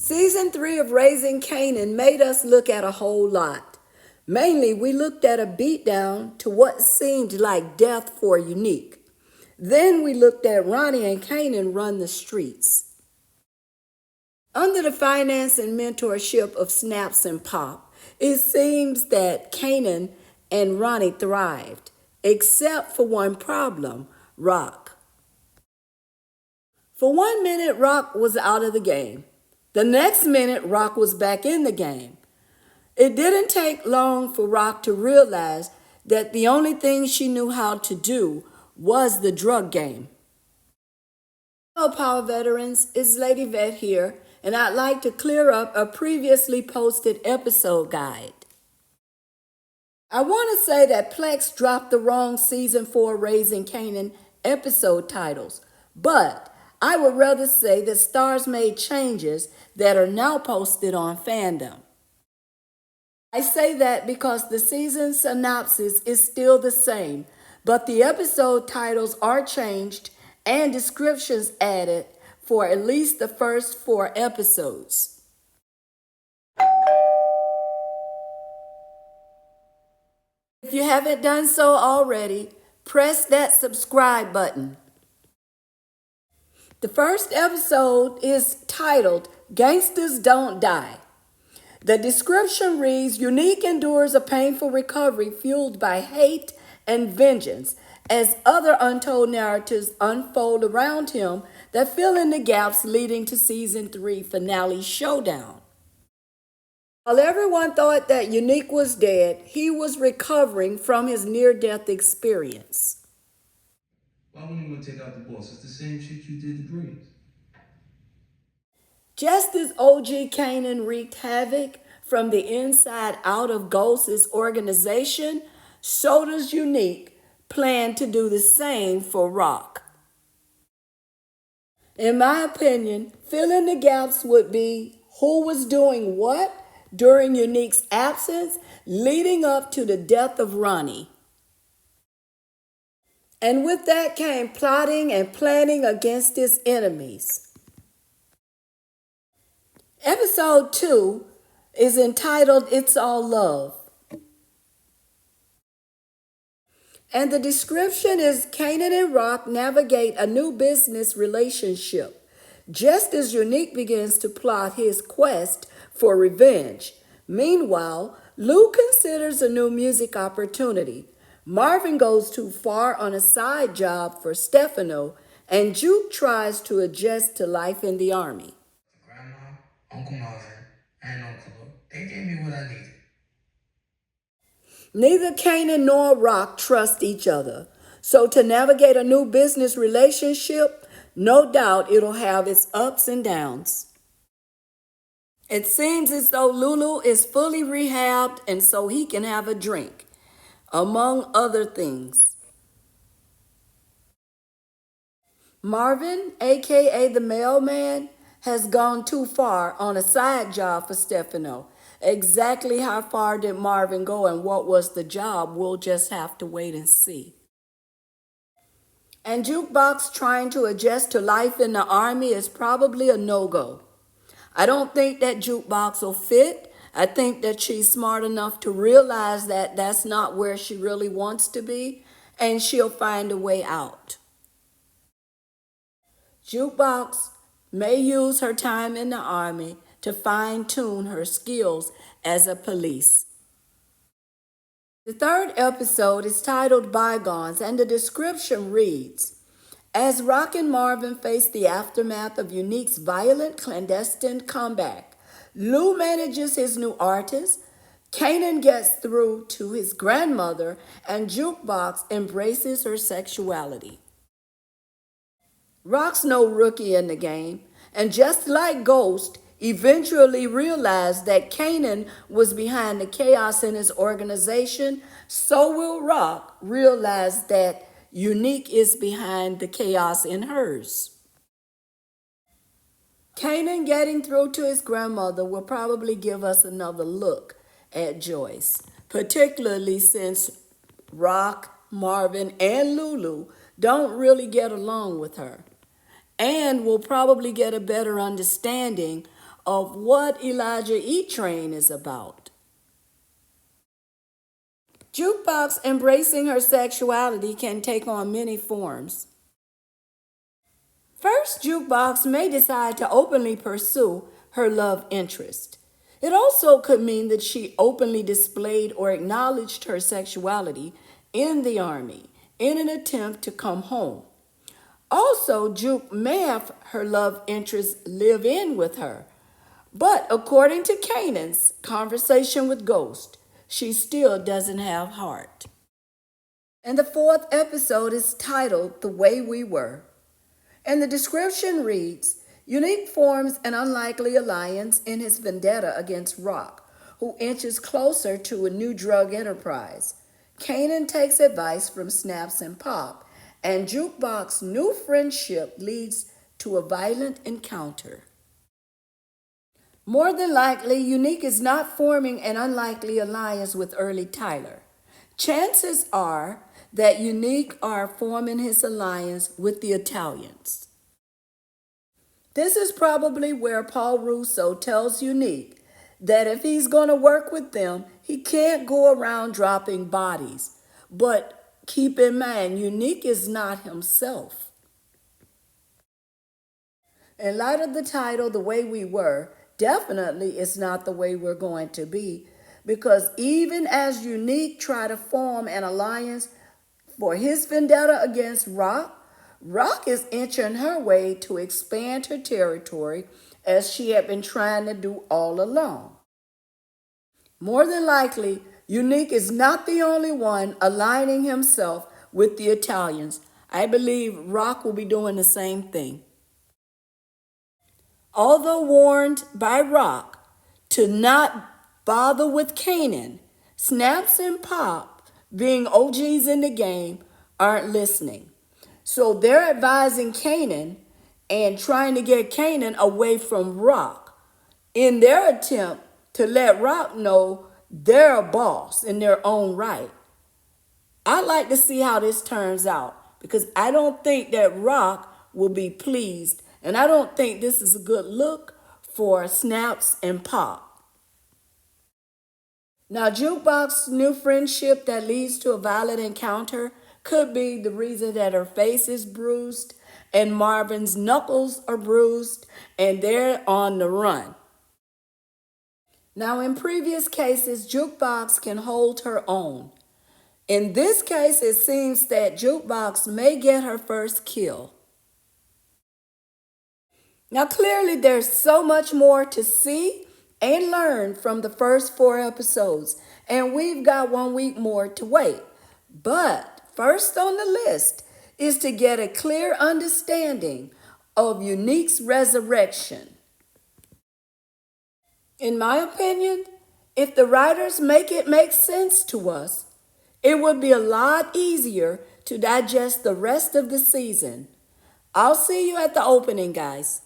Season 3 of Raising Kanan made us look at a whole lot. Mainly, we looked at a beatdown to what seemed like death for Unique. Then we looked at Ronnie and Kanan run the streets. Under the finance and mentorship of Snaps and Pop, it seems that Kanan and Ronnie thrived, except for one problem, Rock. For 1 minute, Rock was out of the game. The next minute, Rock was back in the game. It didn't take long for Rock to realize that the only thing she knew how to do was the drug game. Hello, Power Veterans. It's Lady Vet here, and I'd like to clear up a previously posted episode guide. I want to say that Plex dropped the wrong Season 4 Raising Kanan episode titles, but I would rather say that Stars made changes that are now posted on Fandom. I say that because the season synopsis is still the same, but the episode titles are changed and descriptions added for at least the first 4 episodes. If you haven't done so already, press that subscribe button. The first episode is titled Gangsters Don't Die. The description reads, Unique endures a painful recovery fueled by hate and vengeance as other untold narratives unfold around him that fill in the gaps leading to Season 3 finale showdown. While everyone thought that Unique was dead, he was recovering from his near-death experience. Why wouldn't you want to take out the boss? It's the same shit you did to Breeze. Just as OG Kanan wreaked havoc from the inside out of Ghost's organization, so does Unique plan to do the same for Rock. In my opinion, filling the gaps would be who was doing what during Unique's absence leading up to the death of Ronnie. And with that came plotting and planning against his enemies. Episode 2 is entitled It's All Love. And the description is Kanan and Rock navigate a new business relationship, just as Unique begins to plot his quest for revenge. Meanwhile, Lou considers a new music opportunity. Marvin goes too far on a side job for Stefano, and Juke tries to adjust to life in the army. Grandma, Uncle Marvin, and Uncle Lou, they gave me what I needed. Neither Kanan nor Rock trust each other. So to navigate a new business relationship, no doubt it'll have its ups and downs. It seems as though Lulu is fully rehabbed and so he can have a drink, among other things. Marvin, aka the mailman, has gone too far on a side job for Stefano. Exactly how far did Marvin go and what was the job, we'll just have to wait and see. And Jukebox trying to adjust to life in the army is probably a no-go. I don't think that Jukebox will fit. I think that she's smart enough to realize that that's not where she really wants to be, and she'll find a way out. Jukebox may use her time in the army to fine-tune her skills as a police. The third episode is titled Bygones, and the description reads, as Rock and Marvin face the aftermath of Unique's violent clandestine comeback, Lou manages his new artist, Kanan gets through to his grandmother, and Jukebox embraces her sexuality. Rock's no rookie in the game, and just like Ghost, eventually realized that Kanan was behind the chaos in his organization, so will Rock realize that Unique is behind the chaos in hers. Kanan getting through to his grandmother will probably give us another look at Joyce, particularly since Rock, Marvin, and Lulu don't really get along with her. And we'll probably get a better understanding of what Elijah E. Train is about. Jukebox embracing her sexuality can take on many forms. First, Jukebox may decide to openly pursue her love interest. It also could mean that she openly displayed or acknowledged her sexuality in the Army in an attempt to come home. Also, Juke may have her love interest live in with her. But according to Kanan's conversation with Ghost, she still doesn't have heart. And the fourth episode is titled The Way We Were. And the description reads, Unique forms an unlikely alliance in his vendetta against Rock, who inches closer to a new drug enterprise. Kanan takes advice from Snaps and Pop, and Jukebox's new friendship leads to a violent encounter. More than likely, Unique is not forming an unlikely alliance with early Tyler. Chances are that Unique are forming his alliance with the Italians. This is probably where Paul Russo tells Unique that if he's going to work with them, he can't go around dropping bodies. But keep in mind, Unique is not himself. In light of the title, The Way We Were, definitely it's not the way we're going to be, because even as Unique try to form an alliance for his vendetta against Rock, Rock is inching her way to expand her territory as she had been trying to do all along. More than likely, Unique is not the only one aligning himself with the Italians. I believe Rock will be doing the same thing. Although warned by Rock to not bother with Kanan, Snaps and Pop, being OGs in the game, aren't listening. So they're advising Kanan and trying to get Kanan away from Rock in their attempt to let Rock know they're a boss in their own right. I'd like to see how this turns out, because I don't think that Rock will be pleased, and I don't think this is a good look for Snaps and Pop. Now, Jukebox's new friendship that leads to a violent encounter could be the reason that her face is bruised and Marvin's knuckles are bruised and they're on the run. Now, in previous cases, Jukebox can hold her own. In this case, it seems that Jukebox may get her first kill. Now, clearly, there's so much more to see and learn from the first 4 episodes, and we've got 1 week more to wait. But first on the list is to get a clear understanding of Unique's resurrection. In my opinion, if the writers make it make sense to us, it would be a lot easier to digest the rest of the season. I'll see you at the opening, guys.